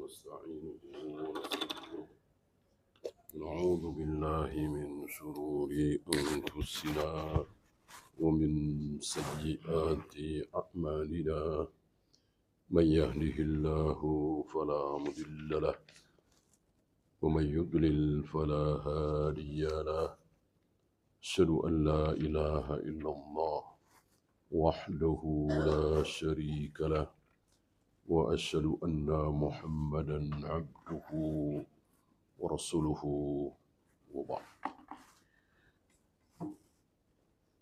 ونستعينه ونستغفره نعوذ بالله من شرور أنفسنا ومن سيئات أعمالنا من يهده الله فلا مضل له ومن يضلل فلا هادي له أشهد أن لا إله إلا الله وحده لا شريك له وأشهد أن محمدا عبده ورسوله وبعد.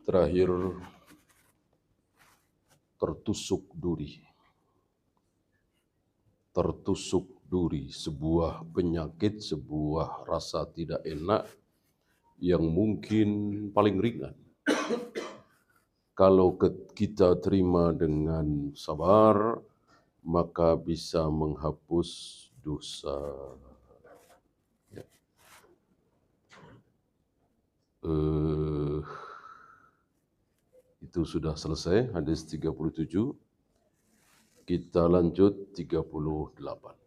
Terakhir, tertusuk duri. Tertusuk duri, sebuah penyakit, sebuah rasa tidak enak yang mungkin paling ringan. Kalau kita terima dengan sabar, maka bisa menghapus dosa. Ya. Itu sudah selesai, hadis 37. Kita lanjut 38.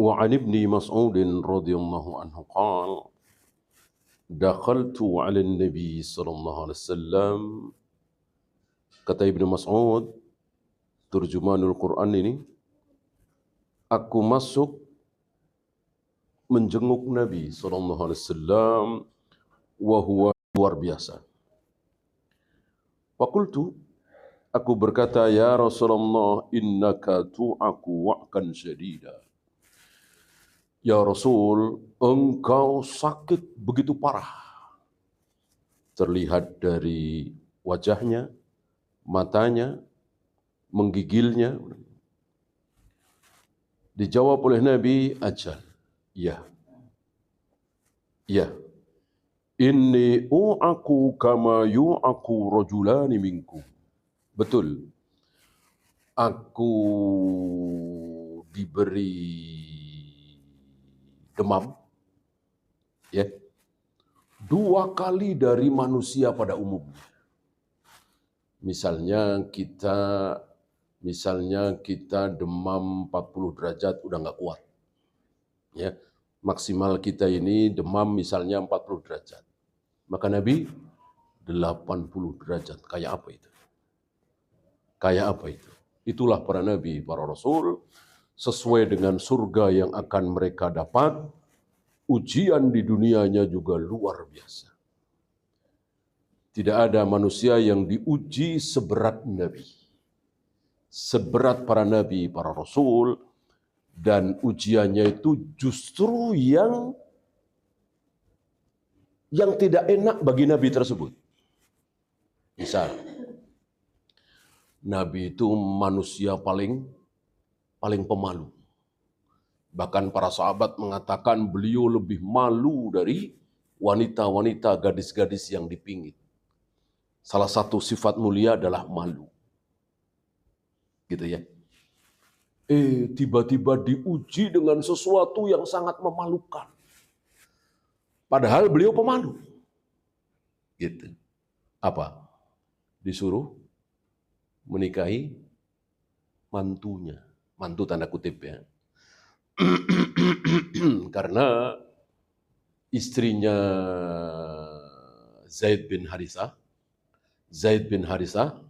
Wa 'an ibni Mas'ud radhiyallahu anhu qala dakhaltu 'ala an-nabi sallallahu alaihi wasallam. Kata Ibnu Mas'ud, turjumanul Quran ini, aku masuk menjenguk Nabi sallallahu alaihi wasallam wa huwa luar biasa. Faqultu, aku berkata, ya Rasulullah, innaka tu'aku wa'kan syadida. Ya Rasul, engkau sakit begitu parah. Terlihat dari wajahnya, matanya, menggigilnya. Dijawab oleh Nabi, ajal, ya. Ya. Inni u'aku kama yu'aku rajulani minkum. Betul. Aku diberi demam, ya, 2 kali dari manusia pada umumnya. Misalnya kita demam 40 derajat udah nggak kuat. Ya, maksimal kita ini demam misalnya 40 derajat. Maka Nabi 80 derajat. Kayak apa itu? Kayak apa itu? Itulah para nabi, para rasul, sesuai dengan surga yang akan mereka dapat, ujian di dunianya juga luar biasa. Tidak ada manusia yang diuji seberat Nabi. Seberat para Nabi, para Rasul, dan ujiannya itu justru yang tidak enak bagi Nabi tersebut. Misal, Nabi itu manusia paling pemalu. Bahkan para sahabat mengatakan beliau lebih malu dari wanita-wanita, gadis-gadis yang dipingit. Salah satu sifat mulia adalah malu. Gitu ya. Tiba-tiba diuji dengan sesuatu yang sangat memalukan. Padahal beliau pemalu. Gitu. Apa? Disuruh menikahi mantunya. Mantu tanda kutip ya. Karena istrinya Zaid bin Harithah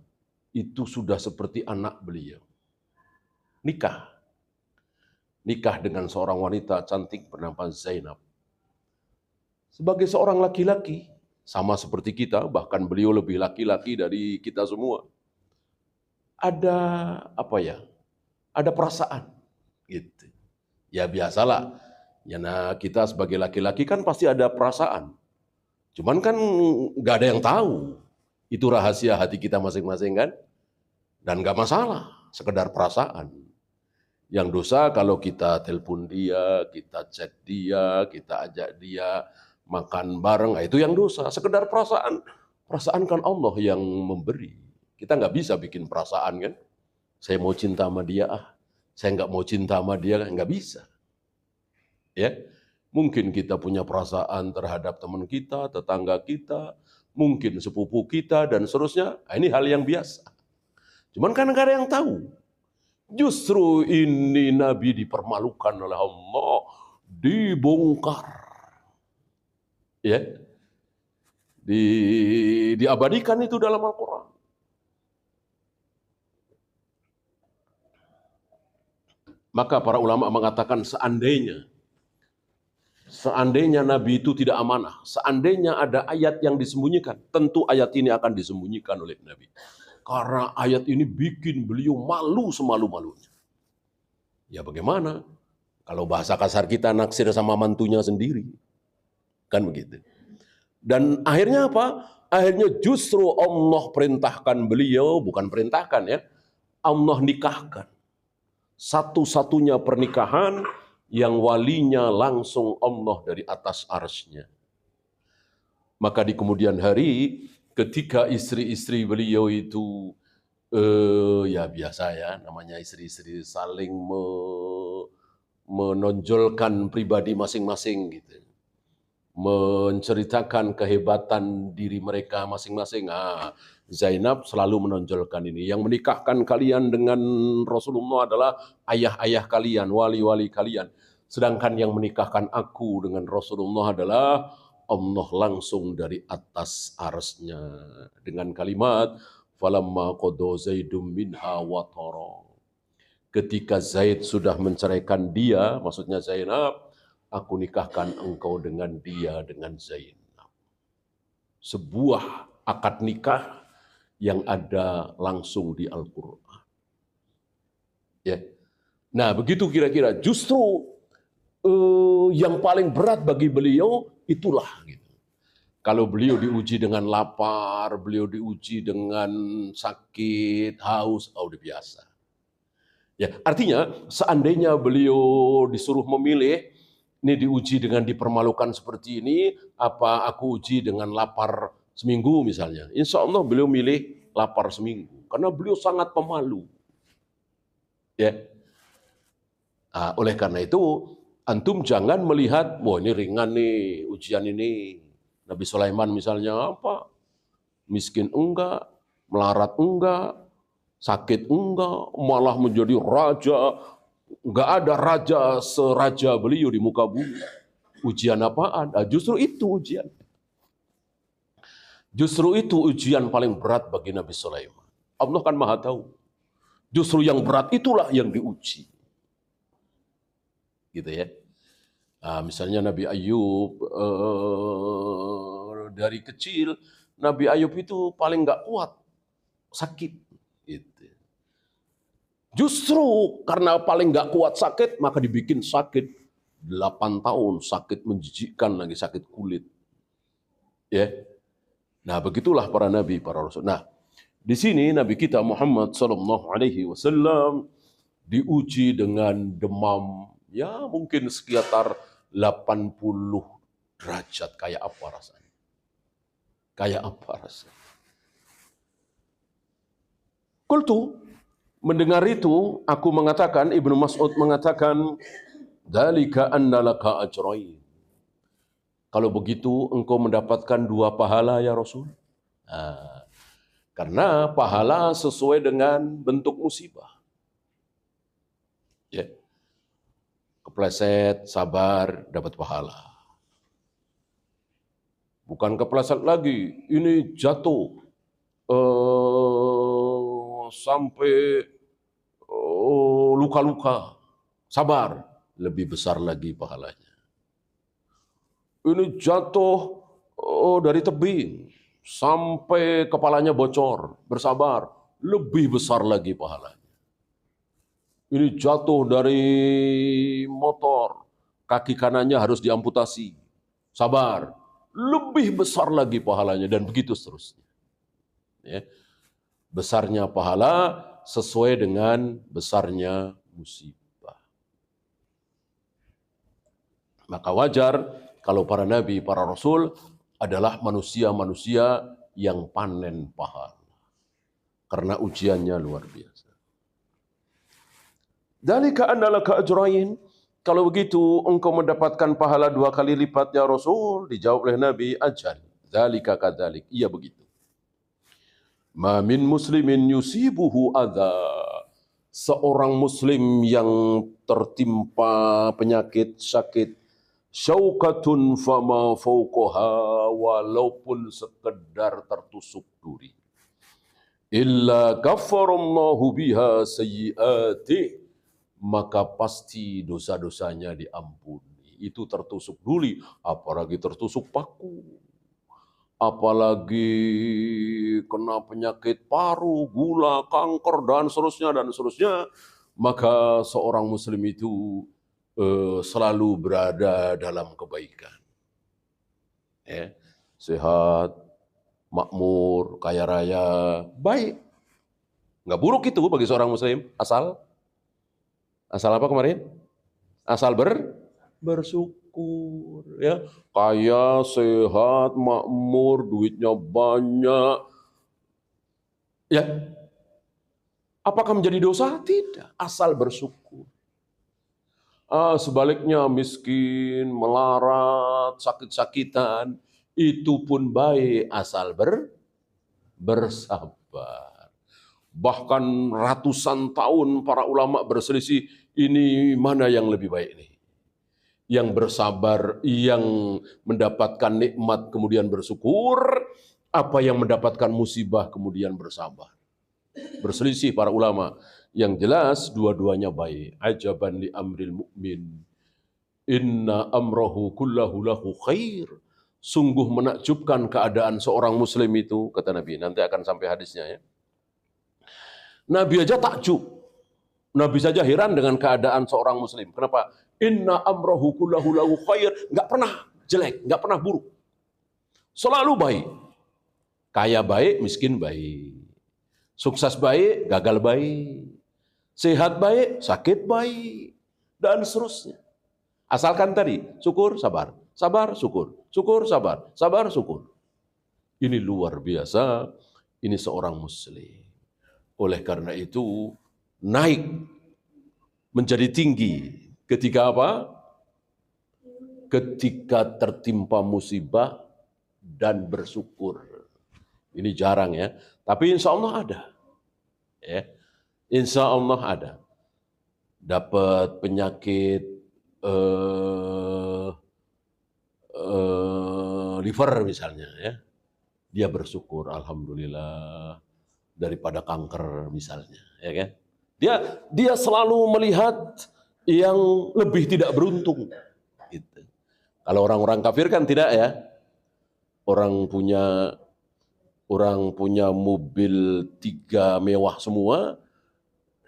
itu sudah seperti anak beliau. Nikah dengan seorang wanita cantik bernama Zainab. Sebagai seorang laki-laki, sama seperti kita, bahkan beliau lebih laki-laki dari kita semua. Ada apa ya? Ada perasaan gitu. Ya biasalah. Ya kita sebagai laki-laki kan pasti ada perasaan. Cuman kan nggak ada yang tahu. Itu rahasia hati kita masing-masing kan? Dan nggak masalah, sekedar perasaan. Yang dosa kalau kita telepon dia, kita chat dia, kita ajak dia makan bareng, itu yang dosa. Sekedar perasaan. Perasaan kan Allah yang memberi. Kita nggak bisa bikin perasaan kan? Saya mau cinta sama dia, saya nggak mau cinta sama dia, nggak bisa. Ya, mungkin kita punya perasaan terhadap teman kita, tetangga kita, mungkin sepupu kita dan seterusnya. Ini hal yang biasa. Cuman kan nggak ada yang tahu. Justru ini Nabi dipermalukan oleh Allah, dibongkar, ya, diabadikan itu dalam Al-Quran. Maka para ulama mengatakan seandainya Nabi itu tidak amanah, seandainya ada ayat yang disembunyikan, tentu ayat ini akan disembunyikan oleh Nabi. Karena ayat ini bikin beliau malu semalu-malunya. Ya bagaimana? Kalau bahasa kasar kita naksir sama mantunya sendiri. Kan begitu. Dan akhirnya apa? Akhirnya justru Allah perintahkan beliau, bukan perintahkan ya, Allah nikahkan. Satu-satunya pernikahan yang walinya langsung Allah dari atas arsy-Nya. Maka di kemudian hari, ketika istri-istri beliau itu, ya biasa ya, namanya istri-istri saling menonjolkan pribadi masing-masing gitu. Menceritakan kehebatan diri mereka masing-masing. Zainab selalu menonjolkan ini. Yang menikahkan kalian dengan Rasulullah adalah ayah-ayah kalian, wali-wali kalian. Sedangkan yang menikahkan aku dengan Rasulullah adalah Allah langsung dari atas arsy-Nya dengan kalimat falamma qada Zaidum minha watara. Ketika Zaid sudah menceraikan dia, maksudnya Zainab, aku nikahkan engkau dengan dia, dengan Zainab. Sebuah akad nikah yang ada langsung di Al-Quran. Ya. Nah, begitu kira-kira. Justru yang paling berat bagi beliau itulah. Gitu. Kalau beliau diuji dengan lapar, beliau diuji dengan sakit, haus, udah biasa. Ya, artinya seandainya beliau disuruh memilih, ini diuji dengan dipermalukan seperti ini, apa aku uji dengan lapar seminggu misalnya. Insya Allah beliau milih lapar seminggu. Karena beliau sangat pemalu. Ya. Nah, oleh karena itu, antum jangan melihat, wah ini ringan nih, ujian ini. Nabi Sulaiman misalnya apa? Miskin enggak, melarat enggak, sakit enggak, malah menjadi raja. Enggak ada raja seraja beliau di muka bumi. Ujian apaan? Nah, justru itu ujian. Justru itu ujian paling berat bagi Nabi Sulaiman. Allah kan maha tahu. Justru yang berat itulah yang diuji. Gitu ya. Nah, misalnya Nabi Ayub, dari kecil, Nabi Ayub itu paling nggak kuat, sakit. Gitu. Justru karena paling nggak kuat sakit, maka dibikin sakit 8 tahun, sakit menjijikkan lagi, sakit kulit. Ya. Nah, begitulah para nabi, para rasul. Nah, di sini Nabi kita Muhammad SAW diuji dengan demam, ya mungkin sekitar 80 derajat. Kayak apa rasanya? Kayak apa rasanya? Qultu, mendengar itu, aku mengatakan, Ibnu Mas'ud mengatakan, dzalika anna laka ajrain. Kalau begitu engkau mendapatkan 2 pahala ya Rasul. Nah, karena pahala sesuai dengan bentuk musibah. Ya. Kepleset, sabar, dapat pahala. Bukan kepleset lagi, ini jatuh sampai luka-luka, sabar, lebih besar lagi pahalanya. Ini jatuh dari tebing sampai kepalanya bocor, bersabar, lebih besar lagi pahalanya. Ini jatuh dari motor, kaki kanannya harus diamputasi, sabar, lebih besar lagi pahalanya, dan begitu seterusnya. Ya. Besarnya pahala sesuai dengan besarnya musibah. Maka wajar kalau para nabi, para rasul adalah manusia-manusia yang panen pahala. Karena ujiannya luar biasa. Dzalika anna laka ajrain. Kalau begitu engkau mendapatkan pahala 2 kali lipat ya Rasul. Dijawab oleh Nabi, ajal. Dzalika kadzalik. Iya begitu. Ma min muslimin yusibuhu adza. Seorang muslim yang tertimpa penyakit sakit, syaukatun fama fauqaha, walaupun sekedar tertusuk duri. Illa kafarallahu biha sayyi'atih, maka pasti dosa-dosanya diampuni. Itu tertusuk duri, apalagi tertusuk paku. Apalagi kena penyakit paru, gula, kanker, dan seterusnya, maka seorang muslim itu selalu berada dalam kebaikan. Ya. Sehat, makmur, kaya raya, baik. Nggak buruk itu bagi seorang muslim, asal apa kemarin? Asal bersyukur. Ya, kaya, sehat, makmur, duitnya banyak. Ya, apakah menjadi dosa? Tidak, asal bersyukur. Sebaliknya miskin, melarat, sakit-sakitan, itu pun baik asal bersabar. Bahkan ratusan tahun para ulama berselisih, ini mana yang lebih baik nih? Yang bersabar, yang mendapatkan nikmat kemudian bersyukur, apa yang mendapatkan musibah kemudian bersabar. Berselisih para ulama. Yang jelas dua-duanya baik. Ajaban li amril mu'min, inna amrahu kullahu lahu khair. Sungguh menakjubkan keadaan seorang muslim itu, kata Nabi. Nanti akan sampai hadisnya ya. Nabi aja takjub. Nabi saja heran dengan keadaan seorang muslim. Kenapa? Inna amrahu kullahu lahu khair. Nggak pernah jelek, nggak pernah buruk. Selalu baik. Kaya baik, miskin baik. Sukses baik, gagal baik. Sehat baik, sakit baik. Dan seterusnya. Asalkan tadi, syukur, sabar. Sabar, syukur. Syukur, sabar. Sabar, syukur. Ini luar biasa. Ini seorang muslim. Oleh karena itu, naik menjadi tinggi ketika apa? Ketika tertimpa musibah dan bersyukur. Ini jarang ya, tapi insya Allah ada. Ya, insya Allah ada. Dapat penyakit liver misalnya ya, dia bersyukur, alhamdulillah, daripada kanker misalnya, ya kan? Dia selalu melihat yang lebih tidak beruntung. Gitu. Kalau orang-orang kafir kan tidak ya. Orang punya mobil 3 mewah semua,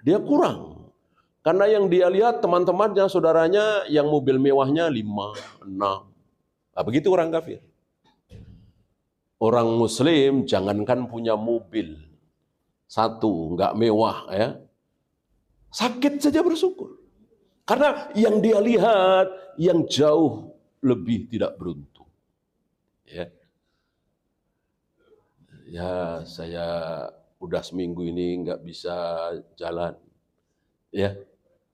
dia kurang. Karena yang dia lihat teman-temannya, saudaranya yang mobil mewahnya 5, 6. Nah, begitu orang kafir. Orang muslim jangankan punya mobil 1, nggak mewah ya. Sakit saja bersyukur. Karena yang dia lihat yang jauh lebih tidak beruntung. Ya. Ya, saya udah seminggu ini nggak bisa jalan. Ya.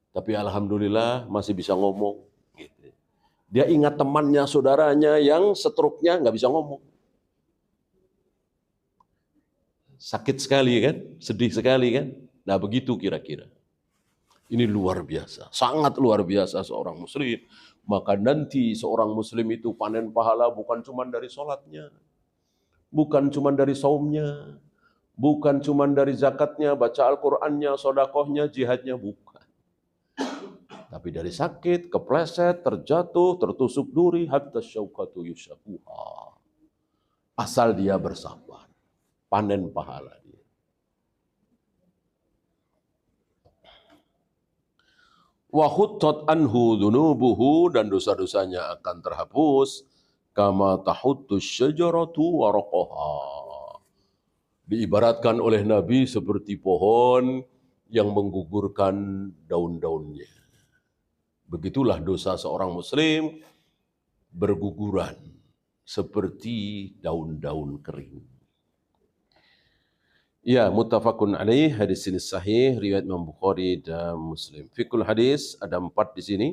Tapi alhamdulillah masih bisa ngomong. Gitu. Dia ingat temannya, saudaranya yang stroke-nya nggak bisa ngomong. Sakit sekali kan? Sedih sekali kan? Nah begitu kira-kira. Ini luar biasa, sangat luar biasa seorang muslim. Maka nanti seorang muslim itu panen pahala bukan cuma dari sholatnya, bukan cuma dari saumnya, bukan cuma dari zakatnya, baca Al-Qur'annya, sodakohnya, jihadnya, bukan. Tapi dari sakit, kepleset, terjatuh, tertusuk duri, hatta syaukatu yushakuha. Asal dia bersabar, panen pahala dia. Wa khuttat anhu dzunubuhu, dan dosa-dosanya akan terhapus kama tahuttus syajaratu waraqaha. Diibaratkan oleh Nabi seperti pohon yang menggugurkan daun-daunnya. Begitulah dosa seorang muslim berguguran seperti daun-daun kering. Ya, muttafaqun alaih, hadis ini sahih, riwayat Imam Bukhari dan Muslim. Fikul hadis ada 4 di sini.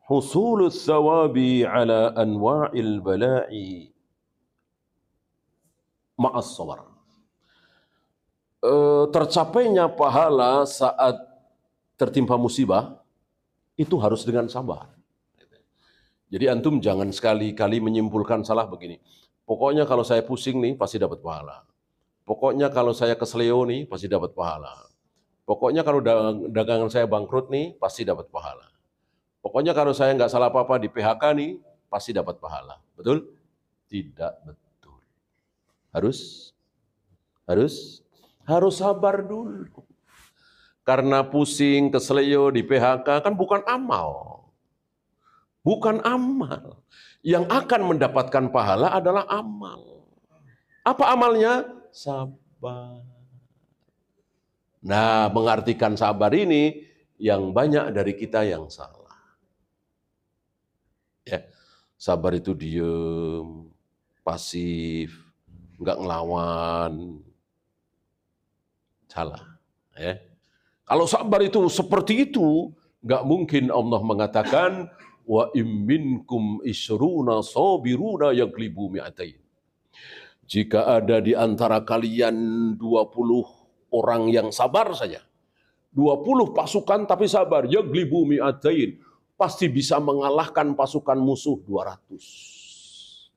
Husulus thawabi ala anwa'il bala'i ma'as sabar. tercapainya pahala saat tertimpa musibah itu harus dengan sabar. Jadi antum jangan sekali-kali menyimpulkan salah begini. Pokoknya kalau saya pusing nih pasti dapat pahala. Pokoknya kalau saya kesleo nih pasti dapat pahala. Pokoknya kalau dagangan saya bangkrut nih pasti dapat pahala. Pokoknya kalau saya nggak salah apa-apa di PHK nih pasti dapat pahala. Betul? Tidak betul. Harus sabar dulu. Karena pusing, kesleo di PHK kan bukan amal. Bukan amal. Yang akan mendapatkan pahala adalah amal. Apa amalnya? Sabar. Nah, mengartikan sabar ini yang banyak dari kita yang salah. Ya, sabar itu diem, pasif, nggak ngelawan. Salah. Ya. Kalau sabar itu seperti itu, nggak mungkin Allah mengatakan wa imminkum isruna sabiruna yaglibu mi'atain. Jika ada di antara kalian 20 orang yang sabar saja, 20 pasukan tapi sabar, yaglibu mi'atain, pasti bisa mengalahkan pasukan musuh 200.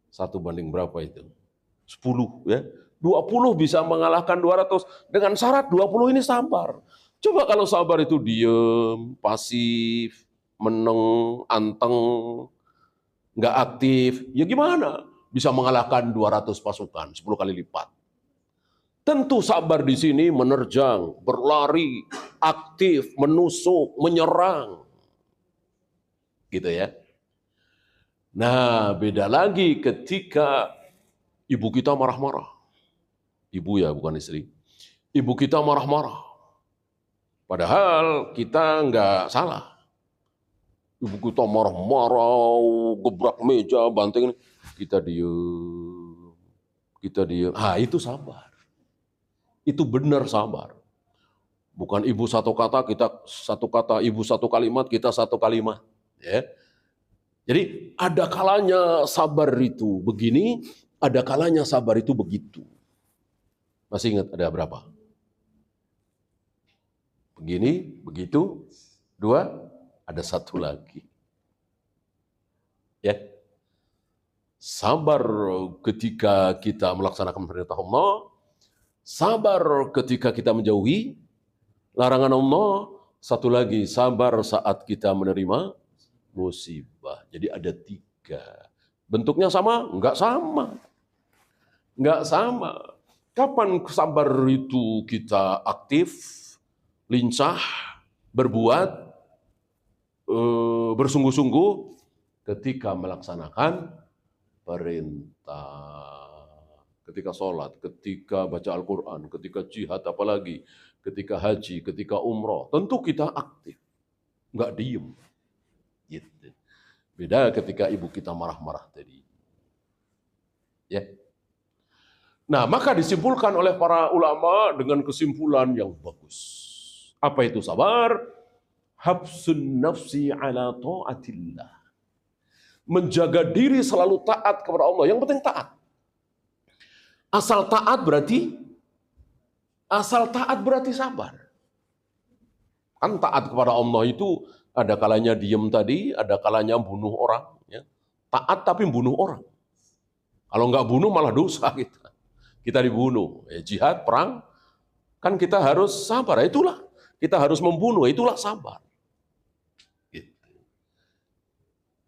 1 banding berapa itu? 10 ya. 20 bisa mengalahkan 200 dengan syarat 20 ini sabar. Coba kalau sabar itu diem, pasif, meneng, anteng, nggak aktif, ya gimana? Bisa mengalahkan 200 pasukan, 10 kali lipat. Tentu sabar di sini menerjang, berlari, aktif, menusuk, menyerang. Gitu ya. Nah, beda lagi ketika ibu kita marah-marah. Ibu ya, bukan istri. Ibu kita marah-marah. Padahal kita nggak salah. Ibu kita marah-marah, gebrak meja, banting. Kita diem. Ah, itu sabar. Itu benar sabar. Bukan ibu satu kata, kita satu kata. Ibu satu kalimat, kita satu kalimat. Ya. Jadi ada kalanya sabar itu begini, ada kalanya sabar itu begitu. Masih ingat ada berapa? Begini, begitu, 2, ada 1 lagi. Ya. Sabar ketika kita melaksanakan perintah Allah, sabar ketika kita menjauhi larangan Allah, 1 lagi sabar saat kita menerima musibah. Jadi ada 3. Bentuknya sama? Enggak sama. Enggak sama. Kapan sabar itu kita aktif, lincah, berbuat, bersungguh-sungguh ketika melaksanakan perintah. Ketika sholat, ketika baca Al-Quran, ketika jihad apalagi, ketika haji, ketika umroh. Tentu kita aktif, nggak diem. Gitu. Beda ketika ibu kita marah-marah tadi. Ya. Nah, maka disimpulkan oleh para ulama dengan kesimpulan yang bagus. Apa itu sabar? Habsun nafsi ala ta'atillah. Menjaga diri selalu taat kepada Allah. Yang penting taat. Asal taat berarti sabar. Kan taat kepada Allah itu ada kalanya diem tadi, ada kalanya bunuh orang. Ya. Taat tapi bunuh orang. Kalau nggak bunuh malah dosa kita. Kita dibunuh, ya, jihad, perang, kan kita harus sabar. Itulah, kita harus membunuh, itulah sabar. Gitu.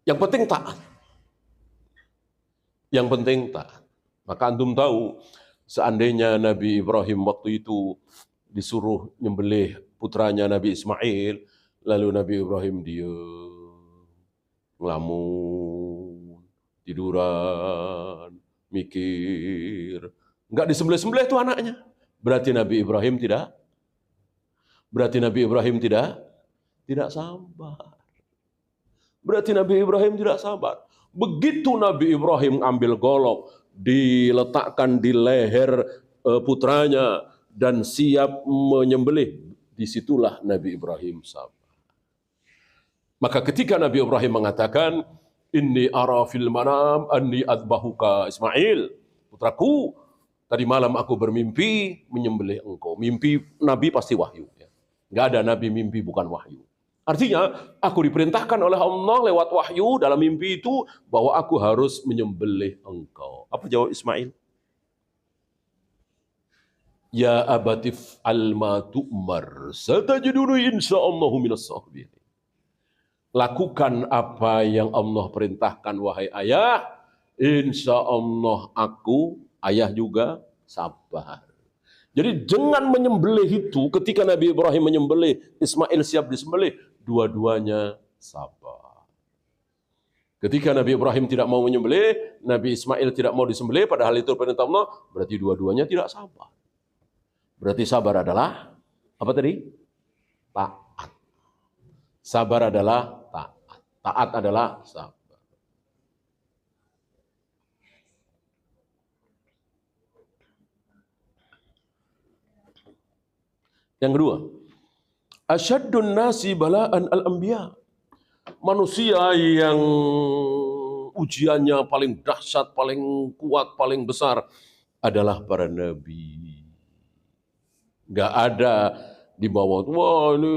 Yang penting taat. Yang penting taat. Maka antum tahu, seandainya Nabi Ibrahim waktu itu disuruh nyembelih putranya Nabi Ismail, lalu Nabi Ibrahim diem, ngelamun, tiduran, mikir, nggak disembelih-sembelih itu anaknya. Berarti Nabi Ibrahim tidak sabar. Berarti Nabi Ibrahim tidak sabar. Begitu Nabi Ibrahim ambil golok, diletakkan di leher putranya dan siap menyembelih, disitulah Nabi Ibrahim sabar. Maka ketika Nabi Ibrahim mengatakan, inni ara fil manam anni adbahuka Ismail, putraku, Tadi malam aku bermimpi menyembelih engkau. Mimpi Nabi pasti wahyu. Nggak ada Nabi mimpi bukan wahyu. Artinya, aku diperintahkan oleh Allah lewat wahyu dalam mimpi itu bahwa aku harus menyembelih engkau. Apa jawab Ismail? Ya abatif alma tu'mar, satajiduni insyaallahu minas sabirin. Lakukan apa yang Allah perintahkan, wahai ayah. Insya Allah aku, ayah juga, sabar. Jadi dengan menyembelih itu, ketika Nabi Ibrahim menyembelih, Ismail siap disembelih, dua-duanya sabar. Ketika Nabi Ibrahim tidak mau menyembelih, Nabi Ismail tidak mau disembelih, padahal itu perintah Allah, berarti dua-duanya tidak sabar. Berarti sabar adalah, apa tadi? Taat. Sabar adalah taat. Taat adalah sabar. Yang kedua, asyaddun nasi bala'an al-anbiya. Manusia yang ujiannya paling dahsyat, paling kuat, paling besar adalah para nabi. Nggak ada di bawah, wah ini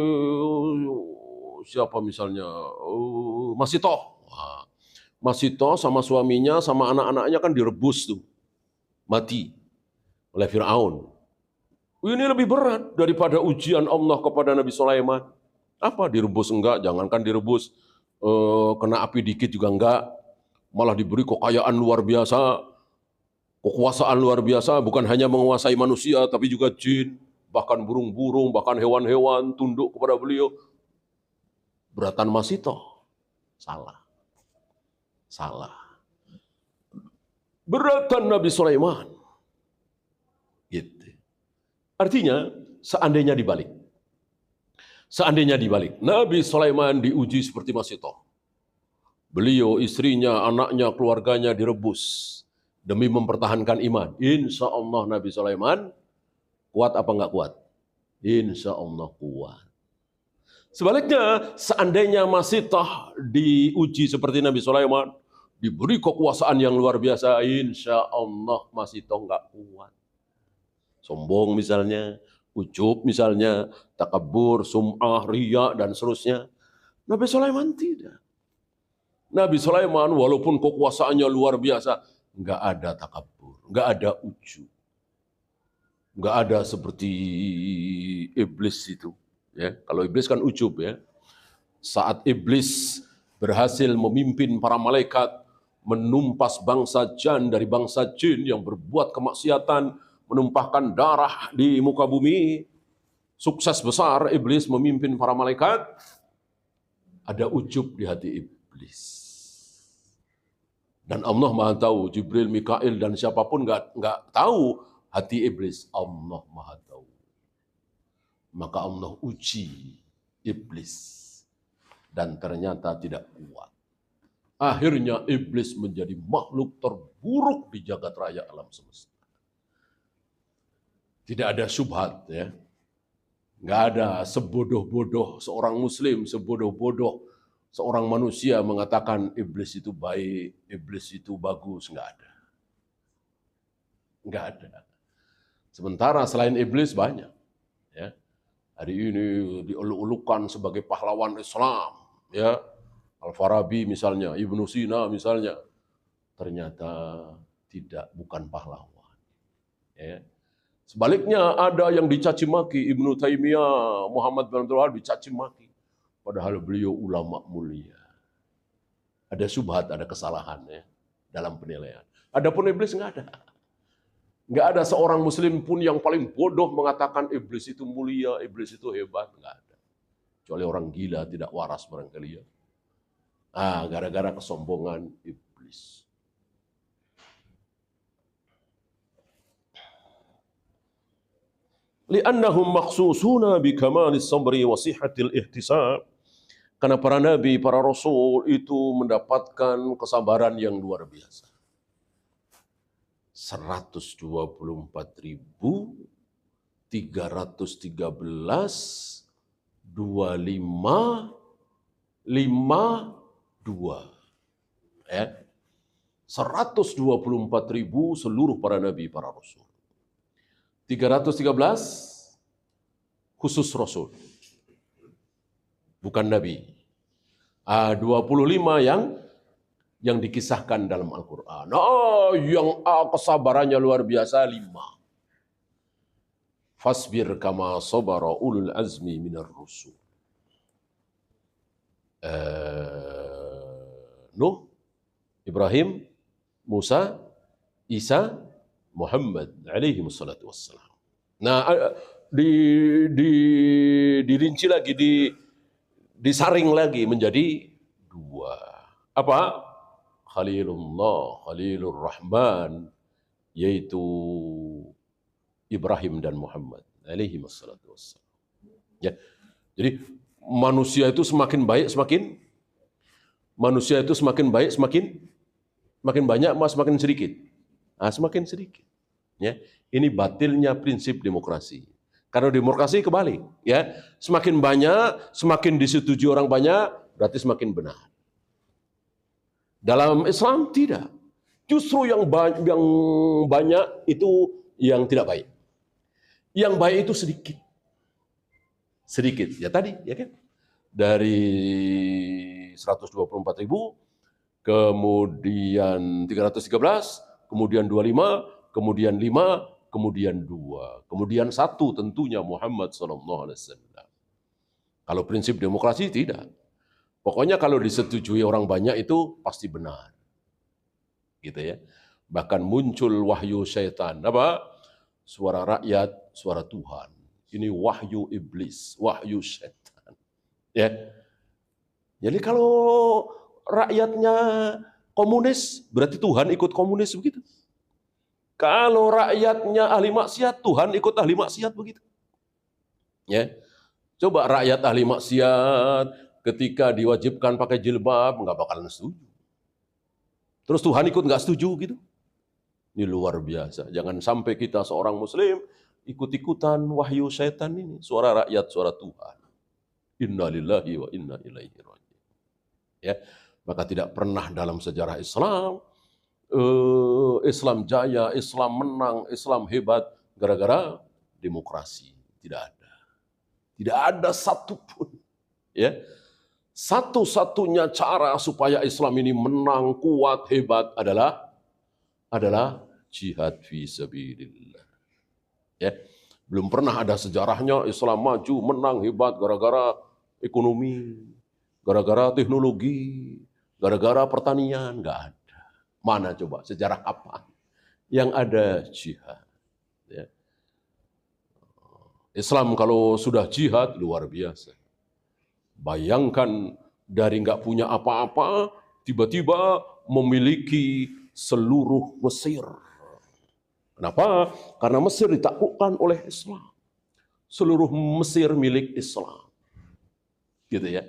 siapa misalnya, Masitoh. Masitoh sama suaminya, sama anak-anaknya kan direbus tuh, mati oleh Fir'aun. Ini lebih berat daripada ujian Allah kepada Nabi Sulaiman. Apa direbus enggak? Jangankan direbus, kena api dikit juga enggak. Malah diberi kekayaan luar biasa, kekuasaan luar biasa, bukan hanya menguasai manusia, tapi juga jin, bahkan burung-burung, bahkan hewan-hewan tunduk kepada beliau. Beratan Masitoh. Salah. Salah. Beratan Nabi Sulaiman. Gitu. Artinya, seandainya dibalik. Seandainya dibalik. Nabi Sulaiman diuji seperti Masitoh. Beliau, istrinya, anaknya, keluarganya direbus demi mempertahankan iman. Insya Allah Nabi Sulaiman kuat apa enggak kuat? Insya Allah kuat. Sebaliknya, seandainya Masitoh diuji seperti Nabi Sulaiman, diberi kekuasaan yang luar biasa, insya Allah Masitoh enggak kuat. Sombong misalnya, ujub misalnya, takabur, sum'ah, riya, dan seterusnya. Nabi Sulaiman tidak. Nabi Sulaiman walaupun kekuasaannya luar biasa, nggak ada takabur, nggak ada ujub. Nggak ada seperti iblis itu. Ya, kalau iblis kan ujub ya. Saat iblis berhasil memimpin para malaikat, menumpas bangsa jan dari bangsa jin yang berbuat kemaksiatan, menumpahkan darah di muka bumi, sukses besar iblis memimpin para malaikat, ada ujub di hati iblis. Dan Allah Maha tahu, Jibril, Mikail, dan siapapun nggak tahu hati iblis. Allah Maha tahu. Maka Allah uji iblis. Dan ternyata tidak kuat. Akhirnya iblis menjadi makhluk terburuk di jagat raya alam semesta. Tidak ada syubhat ya. Nggak ada sebodoh-bodoh seorang muslim, sebodoh-bodoh seorang manusia mengatakan iblis itu baik, iblis itu bagus. Nggak ada. Nggak ada. Sementara selain iblis banyak. Ya. Hari ini dieluk-elukan sebagai pahlawan Islam. Ya. Al-Farabi misalnya, Ibnu Sina misalnya. Ternyata bukan pahlawan. Ya. Sebaliknya ada yang dicaci maki, Ibnu Taimiyah, Muhammad bin Abdul Wahab dicaci maki. Padahal beliau ulama mulia. Ada syubhat, ada kesalahan ya dalam penilaian. Adapun iblis nggak ada. Nggak ada seorang muslim pun yang paling bodoh mengatakan iblis itu mulia, iblis itu hebat. Nggak ada. Kecuali orang gila, tidak waras barangkali ya. Gara-gara kesombongan iblis. Li'annahum makhsusuna bikamalis sabri wa sihhatil ihtisab. Karena para nabi, para rasul itu mendapatkan kesabaran yang luar biasa. 124.313 2552 ya. 124.000 seluruh para nabi, para rasul. 313 khusus Rasul, bukan Nabi. 25 yang dikisahkan dalam Al-Quran. Yang kesabarannya luar biasa 5. Fasbir kama sabara ulul azmi minar rusul. Nuh, Ibrahim, Musa, Isa, Muhammad alaihi wassalatu wassalam. Nah, dirinci lagi, disaring lagi menjadi 2. Apa? Khalilullah, Khalilur Rahman, yaitu Ibrahim dan Muhammad alaihi wassalatu wassalam. Ya. Jadi manusia itu semakin baik semakin banyak, semakin sedikit. Semakin sedikit. Ya. Ini batilnya prinsip demokrasi. Karena demokrasi kebalik, ya. Semakin banyak, semakin disetujui orang banyak, berarti semakin benar. Dalam Islam tidak. Justru yang banyak itu yang tidak baik. Yang baik itu sedikit. Sedikit. Ya tadi, ya kan? Dari 124.000, kemudian 313, kemudian 25, kemudian 5, kemudian 2, kemudian 1 tentunya Muhammad SAW. Kalau prinsip demokrasi tidak. Pokoknya kalau disetujui orang banyak itu pasti benar. Gitu ya. Bahkan muncul wahyu syaitan. Apa? Suara rakyat, suara Tuhan. Ini wahyu iblis, wahyu syaitan. Ya. Jadi kalau rakyatnya komunis, berarti Tuhan ikut komunis begitu. Kalau rakyatnya ahli maksiat, Tuhan ikut ahli maksiat begitu. Ya. Coba rakyat ahli maksiat ketika diwajibkan pakai jilbab, nggak bakalan setuju. Terus Tuhan ikut nggak setuju gitu. Ini luar biasa. Jangan sampai kita seorang muslim ikut-ikutan wahyu syaitan ini. Suara rakyat, suara Tuhan. Inna lillahi wa inna ilaihi raji'un. Ya, maka tidak pernah dalam sejarah Islam, Islam jaya, Islam menang, Islam hebat, gara-gara demokrasi. Tidak ada. Tidak ada satupun. Ya. Satu-satunya cara supaya Islam ini menang, kuat, hebat adalah jihad fi sabilillah. Ya. Belum pernah ada sejarahnya Islam maju, menang, hebat gara-gara ekonomi, gara-gara teknologi, gara-gara pertanian, nggak ada. Mana coba sejarah apa? Yang ada jihad. Ya. Islam kalau sudah jihad luar biasa. Bayangkan dari nggak punya apa-apa, tiba-tiba memiliki seluruh Mesir. Kenapa? Karena Mesir ditaklukkan oleh Islam. Seluruh Mesir milik Islam. Gitu ya.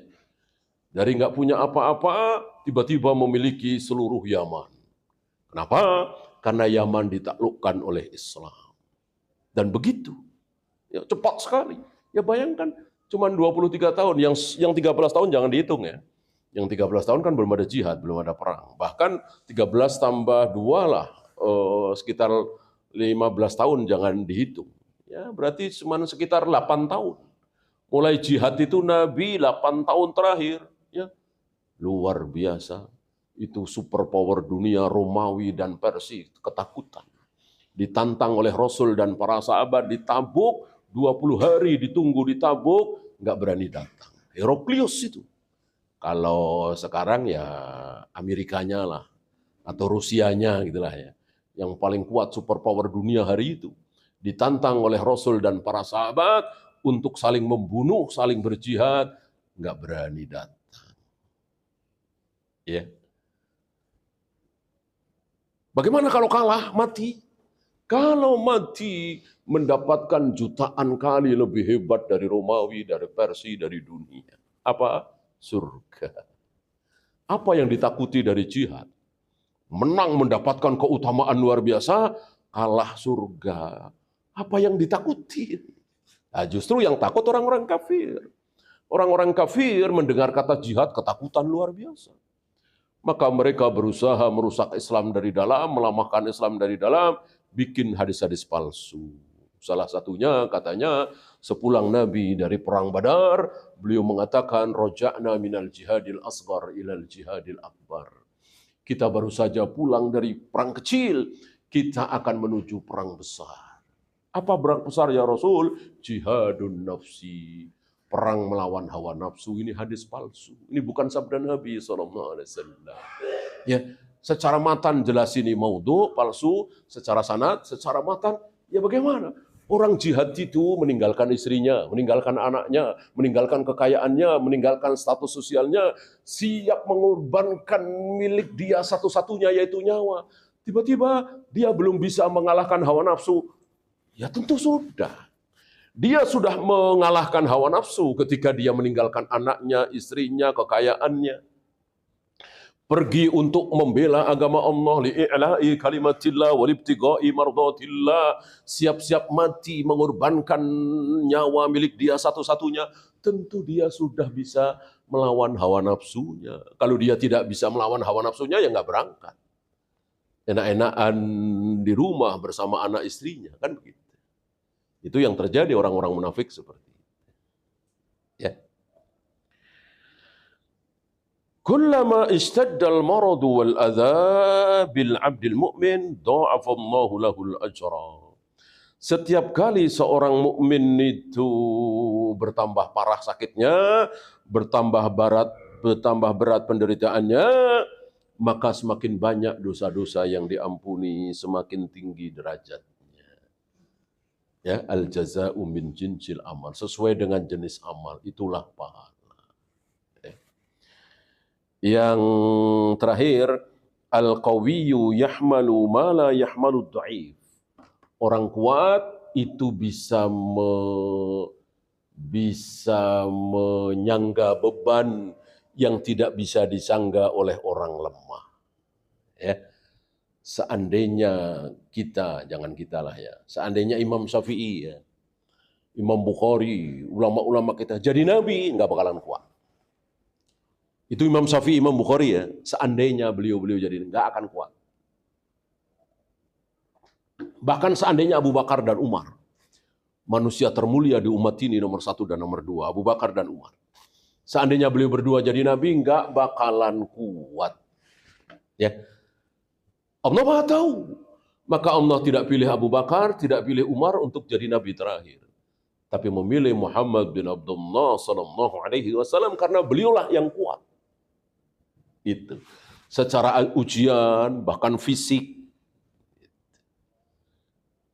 Dari nggak punya apa-apa, tiba-tiba memiliki seluruh Yaman. Kenapa? Karena Yaman ditaklukkan oleh Islam. Dan begitu. Ya, cepat sekali. Ya bayangkan, cuma 23 tahun, yang 13 tahun jangan dihitung ya. Yang 13 tahun kan belum ada jihad, belum ada perang. Bahkan 13 tambah 2 lah, sekitar 15 tahun jangan dihitung. Ya, berarti cuma sekitar 8 tahun. Mulai jihad itu Nabi 8 tahun terakhir. Ya, luar biasa. Itu superpower dunia Romawi dan Persia ketakutan. Ditantang oleh Rasul dan para sahabat di Tabuk, 20 hari ditunggu di Tabuk, nggak berani datang. Heraklius itu. Kalau sekarang ya Amerikanya lah, atau Rusianya gitulah ya. Yang paling kuat superpower dunia hari itu. Ditantang oleh Rasul dan para sahabat untuk saling membunuh, saling berjihad, nggak berani datang. Ya. Bagaimana kalau kalah, mati? Kalau mati, mendapatkan jutaan kali lebih hebat dari Romawi, dari Persia, dari dunia. Apa? Surga. Apa yang ditakuti dari jihad? Menang mendapatkan keutamaan luar biasa, kalah surga. Apa yang ditakuti? Nah, justru yang takut orang-orang kafir. Orang-orang kafir mendengar kata jihad, ketakutan luar biasa. Maka mereka berusaha merusak Islam dari dalam, melemahkan Islam dari dalam, bikin hadis-hadis palsu. Salah satunya katanya sepulang Nabi dari perang Badar, beliau mengatakan roja'na minal jihadil asghar ilal jihadil akbar. Kita baru saja pulang dari perang kecil, kita akan menuju perang besar. Apa perang besar ya Rasul? Jihadun nafsi. Perang melawan hawa nafsu. Ini hadis palsu. Ini bukan sabda Nabi SAW. Ya, secara matan jelas ini maudhu, palsu. Secara sanad, secara matan, ya bagaimana? Orang jihad itu meninggalkan istrinya, meninggalkan anaknya, meninggalkan kekayaannya, meninggalkan status sosialnya, siap mengorbankan milik dia satu-satunya yaitu nyawa. Tiba-tiba dia belum bisa mengalahkan hawa nafsu. Ya tentu sudah. Dia sudah mengalahkan hawa nafsu ketika dia meninggalkan anaknya, istrinya, kekayaannya. Pergi untuk membela agama Allah, li'i'la'i kalimatillah walibtigha'i mardatillah, siap-siap mati mengorbankan nyawa milik dia satu-satunya, tentu dia sudah bisa melawan hawa nafsunya. Kalau dia tidak bisa melawan hawa nafsunya, ya nggak berangkat. Enak-enakan di rumah bersama anak istrinya, kan begitu. Itu yang terjadi orang-orang munafik seperti itu. Ya. Kullama istaddal maradu wal adza bil 'abdil mu'min dha'afa Allahu lahul ajra. Setiap kali seorang mukmin itu bertambah parah sakitnya, bertambah berat penderitaannya, maka semakin banyak dosa-dosa yang diampuni, semakin tinggi derajatnya. Ya, al jazaa'u min jinsil amal, sesuai dengan jenis amal, itulah pahala. Yang terakhir, al-qawiyyu yahmalu ma la yahmalu dhaif. Orang kuat itu bisa menyangga beban yang tidak bisa disangga oleh orang lemah. Ya. Seandainya kita, jangan kita lah ya, seandainya Imam Syafi'i, ya, Imam Bukhari, ulama-ulama kita jadi nabi, nggak bakalan kuat. Itu Imam Syafi'i, Imam Bukhari ya, seandainya beliau-beliau jadi, nggak akan kuat. Bahkan seandainya Abu Bakar dan Umar, manusia termulia di umat ini nomor 1 dan nomor 2, Abu Bakar dan Umar. Seandainya beliau berdua jadi nabi, nggak bakalan kuat. Ya, Allah Maha tahu. Maka Allah tidak pilih Abu Bakar, tidak pilih Umar untuk jadi nabi terakhir, tapi memilih Muhammad bin Abdullah sallallahu alaihi wasallam karena beliaulah yang kuat. Itu secara ujian, bahkan fisik,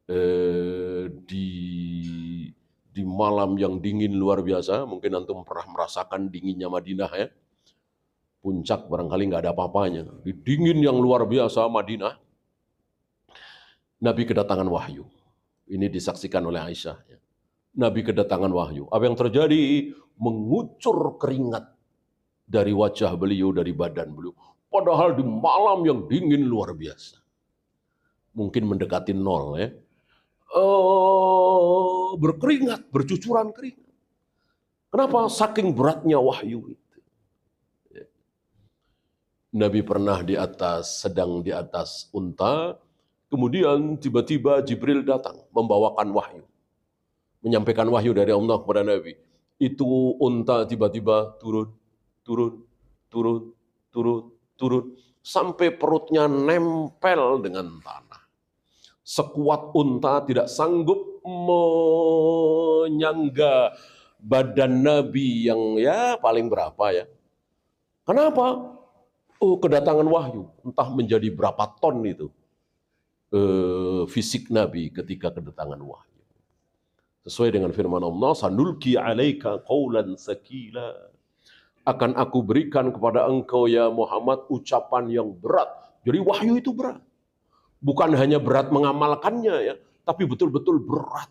di malam yang dingin luar biasa, mungkin antum pernah merasakan dinginnya Madinah ya. Puncak barangkali nggak ada apa-apanya. Di dingin yang luar biasa Madinah, Nabi kedatangan wahyu. Ini disaksikan oleh Aisyah. Ya. Nabi kedatangan wahyu. Apa yang terjadi? Mengucur keringat dari wajah beliau, dari badan beliau. Padahal di malam yang dingin luar biasa. Mungkin mendekati 0 ya. Berkeringat, bercucuran keringat. Kenapa? Saking beratnya wahyu itu. Nabi pernah sedang di atas unta, kemudian tiba-tiba Jibril datang membawakan wahyu. Menyampaikan wahyu dari Allah kepada Nabi. Itu unta tiba-tiba turun, sampai perutnya nempel dengan tanah. Sekuat unta tidak sanggup menyangga badan Nabi yang ya paling berapa ya. Kenapa? Kedatangan wahyu, entah menjadi berapa ton itu fisik Nabi ketika kedatangan wahyu. Sesuai dengan firman Allah, sanulki alaika qaulan sakila. Akan aku berikan kepada engkau ya Muhammad ucapan yang berat. Jadi wahyu itu berat. Bukan hanya berat mengamalkannya ya, tapi betul-betul berat.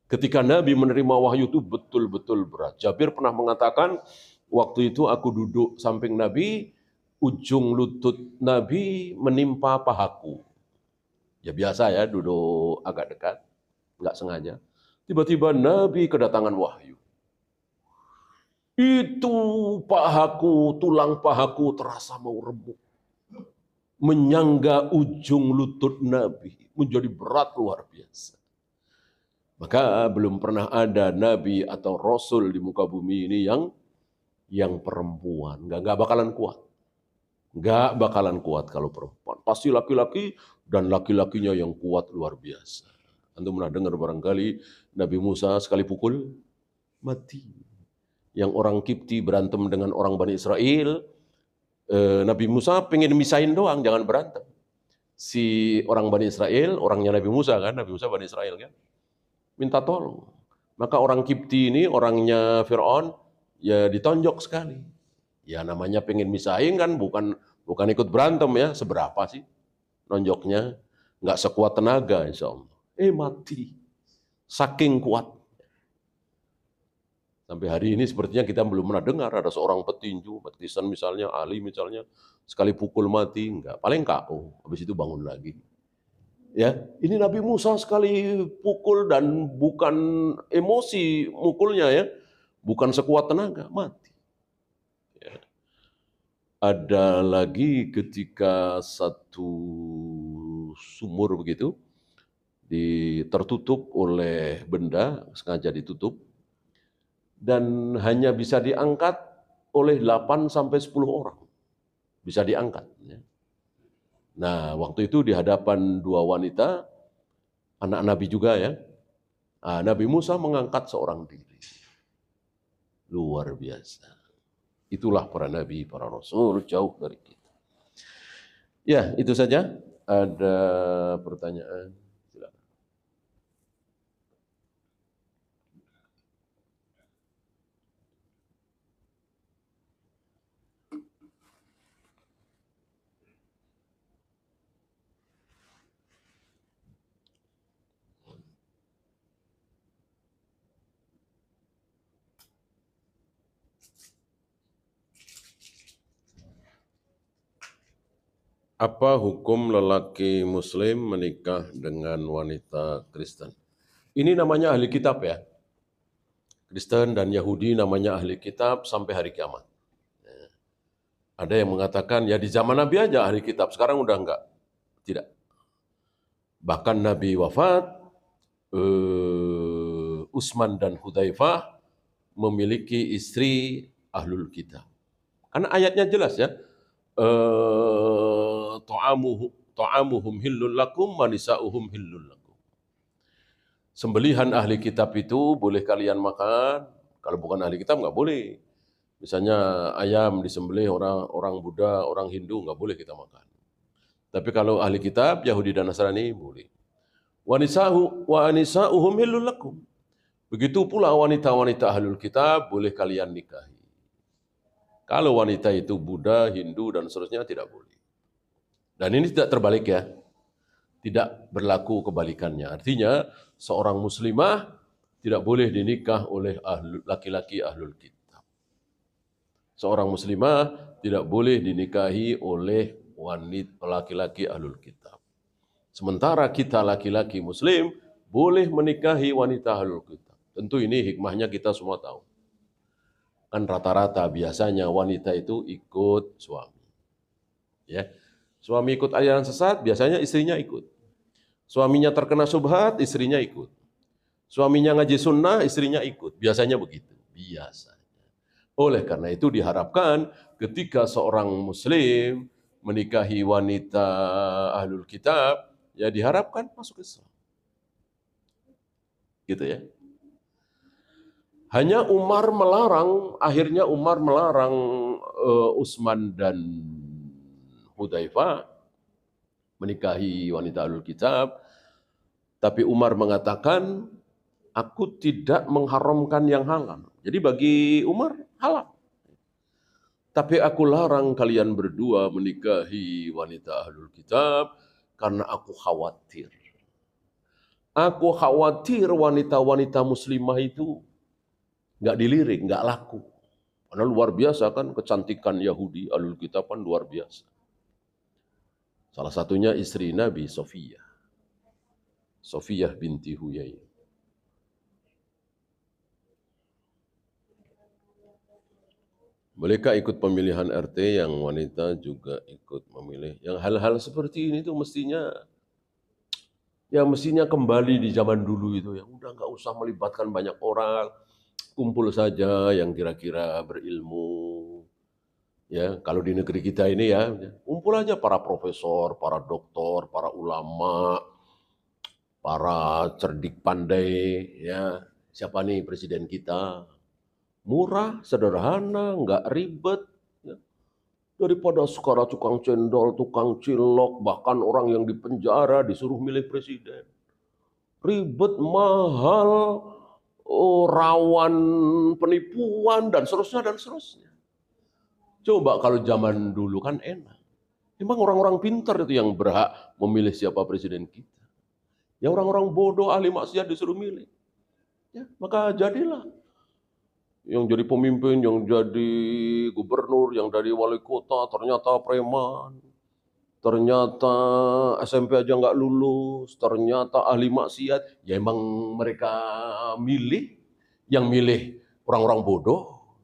Ketika Nabi menerima wahyu itu betul-betul berat. Jabir pernah mengatakan, waktu itu aku duduk samping Nabi, ujung lutut Nabi menimpa pahaku. Ya biasa ya, duduk agak dekat, nggak sengaja. Tiba-tiba Nabi kedatangan wahyu. Itu pahaku, tulang pahaku terasa mau remuk. Menyangga ujung lutut Nabi. Menjadi berat luar biasa. Maka belum pernah ada nabi atau rasul di muka bumi ini yang perempuan. Nggak bakalan kuat. Nggak bakalan kuat kalau perempuan. Pasti laki-laki dan laki-lakinya yang kuat luar biasa. Anda pernah dengar barangkali Nabi Musa sekali pukul mati. Yang orang Kipti berantem dengan orang Bani Israel, Nabi Musa pengen misahin doang, jangan berantem. Si orang Bani Israel, orangnya Nabi Musa kan, Nabi Musa Bani Israel kan, minta tolong. Maka orang Kipti ini, orangnya Fir'aun, ya ditonjok sekali. Ya namanya pengen misahin kan, bukan ikut berantem ya, seberapa sih nonjoknya, nggak sekuat tenaga insya Allah. Mati, saking kuat. Sampai hari ini sepertinya kita belum pernah dengar ada seorang petinju, petisan misalnya, ahli misalnya, sekali pukul mati, enggak. Paling KO, habis itu bangun lagi. Ya, ini Nabi Musa sekali pukul dan bukan emosi mukulnya ya, bukan sekuat tenaga, mati. Ya. Ada lagi ketika satu sumur begitu, tertutup oleh benda, sengaja ditutup, dan hanya bisa diangkat oleh 8 sampai 10 orang. Bisa diangkat. Nah, waktu itu di hadapan dua wanita, anak Nabi juga ya, Nabi Musa mengangkat seorang diri. Luar biasa. Itulah para nabi, para rasul, jauh dari kita. Ya, itu saja. Ada pertanyaan? Silakan. Apa hukum lelaki muslim menikah dengan wanita Kristen? Ini namanya ahli kitab ya. Kristen dan Yahudi namanya ahli kitab sampai hari kiamat. Ada yang mengatakan ya di zaman Nabi aja ahli kitab, sekarang udah enggak. Tidak. Bahkan Nabi wafat, Utsman dan Hudzaifah memiliki istri ahlul kitab. Karena ayatnya jelas ya. Ta'amuhum hillul lakum wa nisa'uhum hillul lakum. Sembelihan ahli kitab itu boleh kalian makan, kalau bukan ahli kitab nggak boleh. Misalnya ayam disembelih orang Buddha, orang Hindu nggak boleh kita makan. Tapi kalau ahli kitab Yahudi dan Nasrani boleh. Wa nisa'uhum hillul lakum. Begitu pula wanita-wanita ahlul kitab boleh kalian nikahi. Kalau wanita itu Buddha, Hindu, dan seterusnya tidak boleh. Dan ini tidak terbalik ya. Tidak berlaku kebalikannya. Artinya seorang muslimah tidak boleh dinikah oleh laki-laki ahlul kitab. Seorang muslimah tidak boleh dinikahi oleh wanita laki-laki ahlul kitab. Sementara kita laki-laki muslim boleh menikahi wanita ahlul kitab. Tentu ini hikmahnya kita semua tahu. Kan rata-rata biasanya wanita itu ikut suami. Ya. Suami ikut aliran sesat, biasanya istrinya ikut. Suaminya terkena syubhat, istrinya ikut. Suaminya ngaji sunnah, istrinya ikut. Biasanya begitu. Biasanya. Oleh karena itu diharapkan ketika seorang muslim menikahi wanita ahlul kitab, ya diharapkan masuk Islam. Gitu ya. Hanya akhirnya Umar melarang Utsman dan Hudzaifah menikahi wanita ahlul kitab, tapi Umar mengatakan, aku tidak mengharamkan yang halal. Jadi bagi Umar halal. Tapi aku larang kalian berdua menikahi wanita ahlul kitab karena aku khawatir. Aku khawatir wanita-wanita muslimah itu nggak dilirik, nggak laku. Karena luar biasa kan kecantikan Yahudi ahlul kitab kan luar biasa. Salah satunya istri Nabi Sofiyah binti Huyai. Bolehkah ikut pemilihan RT yang wanita juga ikut memilih? Yang hal-hal seperti ini tuh mestinya Ya mestinya kembali di zaman dulu itu ya, udah nggak usah melibatkan banyak orang, kumpul saja yang kira-kira berilmu. Ya, kalau di negeri kita ini ya, kumpul aja para profesor, para doktor, para ulama, para cerdik pandai, ya. Siapa nih presiden kita? Murah, sederhana, nggak ribet. Ya. Daripada sekarang tukang cendol, tukang cilok, bahkan orang yang dipenjara disuruh milih presiden. Ribet, mahal, rawan penipuan, dan seterusnya, dan seterusnya. Coba kalau zaman dulu kan enak. Memang orang-orang pintar itu yang berhak memilih siapa presiden kita. Ya orang-orang bodoh, ahli maksiat disuruh milih. Ya, maka jadilah yang jadi pemimpin, yang jadi gubernur, yang dari wali kota, ternyata preman. Ternyata SMP aja nggak lulus, ternyata ahli maksiat. Ya emang mereka milih, yang milih orang-orang bodoh.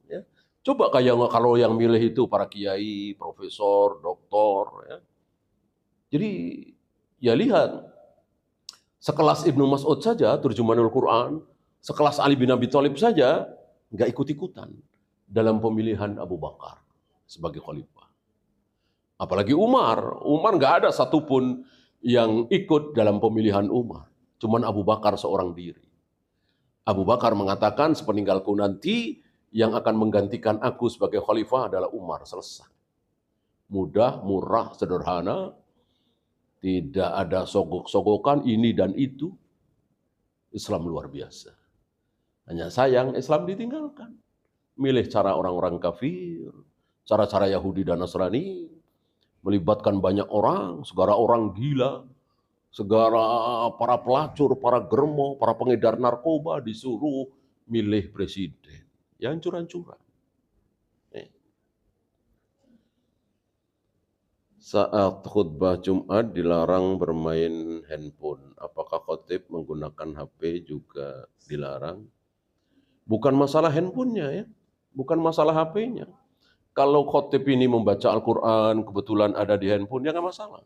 Ya. Coba kayak kalau yang milih itu para kiai, profesor, doktor. Ya. Jadi ya lihat, sekelas Ibnu Mas'ud saja, terjemahanul Quran, sekelas Ali bin Abi Thalib saja, nggak ikut-ikutan dalam pemilihan Abu Bakar sebagai khalifah. Apalagi Umar. Umar nggak ada satupun yang ikut dalam pemilihan Umar. Cuman Abu Bakar seorang diri. Abu Bakar mengatakan, sepeninggalku nanti, yang akan menggantikan aku sebagai khalifah adalah Umar. Selesai. Mudah, murah, sederhana. Tidak ada sogok-sogokan ini dan itu. Islam luar biasa. Hanya sayang Islam ditinggalkan. Milih cara orang-orang kafir, cara-cara Yahudi dan Nasrani, melibatkan banyak orang, segala orang gila, segala para pelacur, para germo, para pengedar narkoba disuruh milih presiden. Ya hancur-hancuran. Saat khutbah Jumat dilarang bermain handphone. Apakah khotib menggunakan HP juga dilarang? Bukan masalah handphonenya ya, bukan masalah HP-nya. Kalau khotib ini membaca Al-Quran, kebetulan ada di handphone, ya nggak masalah.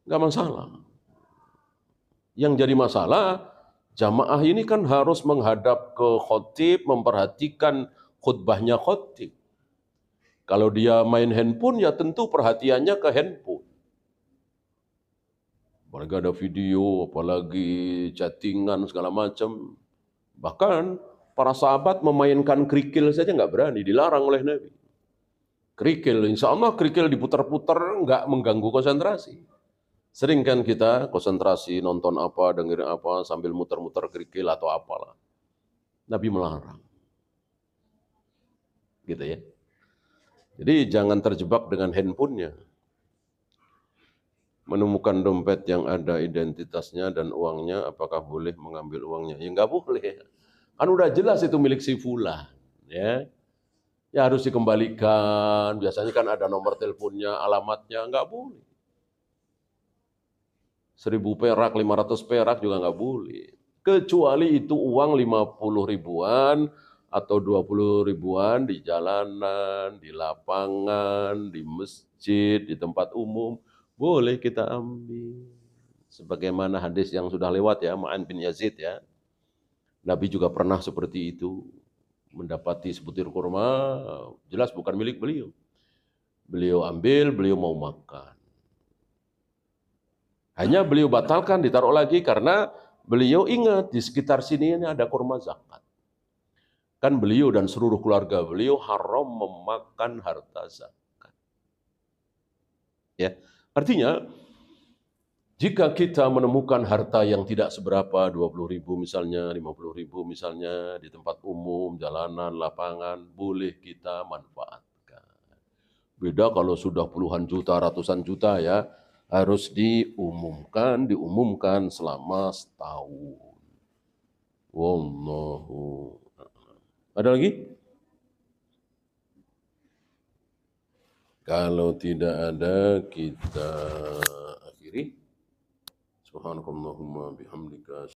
Nggak masalah. Yang jadi masalah, jamaah ini kan harus menghadap ke khotib, memperhatikan khutbahnya khotib. Kalau dia main handphone, ya tentu perhatiannya ke handphone. Apalagi ada video, apalagi chattingan, segala macam. Bahkan para sahabat memainkan kerikil saja nggak berani, dilarang oleh Nabi. Kerikil, insya Allah kerikil diputar-putar nggak mengganggu konsentrasi. Sering kan kita konsentrasi nonton apa, dengerin apa, sambil muter-muter kerikil atau apalah. Nabi melarang. Gitu ya. Jadi jangan terjebak dengan handphonenya. Menemukan dompet yang ada identitasnya dan uangnya, apakah boleh mengambil uangnya? Ya nggak boleh. Kan udah jelas itu milik si fulan. Ya. Ya harus dikembalikan. Biasanya kan ada nomor teleponnya, alamatnya. Nggak boleh. 1.000 perak, 500 perak juga nggak boleh. Kecuali itu uang 50 ribuan atau 20 ribuan di jalanan, di lapangan, di masjid, di tempat umum. Boleh kita ambil. Sebagaimana hadis yang sudah lewat ya, Ma'an bin Yazid ya. Nabi juga pernah seperti itu. Mendapati sebutir kurma, jelas bukan milik beliau. Beliau ambil, beliau mau makan. Hanya beliau batalkan, ditaruh lagi karena beliau ingat di sekitar sini ini ada kurma zakat. Kan beliau dan seluruh keluarga beliau haram memakan harta zakat. Ya, artinya jika kita menemukan harta yang tidak seberapa, 20 ribu misalnya, 50 ribu misalnya, di tempat umum, jalanan, lapangan, boleh kita manfaatkan. Beda kalau sudah puluhan juta, ratusan juta ya, harus diumumkan selama setahun. Wallahu. Ada lagi? Kalau tidak ada, kita akhiri. Subhanakallahumma bihamdika.